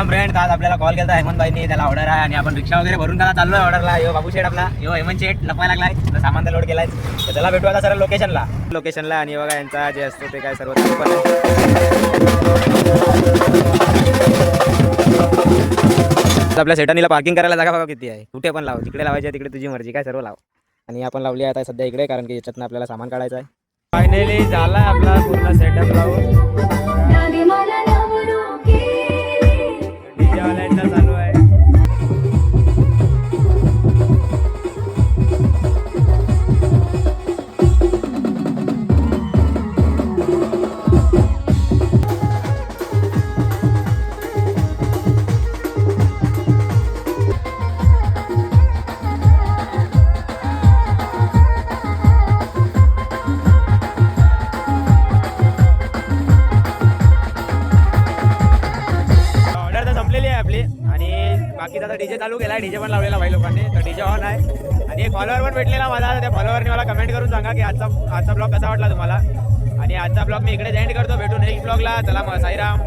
Welcome friend. आज आपल्याला call केला हेमंत भाईनी, त्याला ऑर्डर आहे आणि आपण रिक्षा वगैरे भरून त्याला चाललोय ऑर्डरला. यो बाबू शेठ आपला, यो हेमंत शेठ लपवायला लागलाय, तर सामान लोड केलाय. तर त्याला भेटू आता सर लोकेशनला आणि बघा यांचा जे असतो ते काय सर्व आपल्या सेटानीला पार्किंग करायला जागा बघा किती आहे. कुठे पण लाव, तिकडे लावायची तिकडे तुझी मर्जी, काय सर्व लाव. आणि आपण लावली आहे आता सध्या इकडे, कारण की याच्यातनं आपल्याला सामान काढायचं आहे. फायनली झाला आपला पूर्ण सेटअप लावून. डीजे वाल्यांचा चालू आहे. आपली आणि बाकीचा आता डीजे चालू केला, डीजे पण लावलेला भाई लोकांनी, तर डीजे ऑन आहे. आणि एक फॉलोअर पण भेटलेला माझा, त्या फॉलोअरने मला कमेंट करून सांगा की आजचा ब्लॉग कसा वाटला तुम्हाला. आणि आजचा ब्लॉग मी इकडे एंड करतो. भेटू नेक्स्ट ब्लॉगला. चला मग साईराम.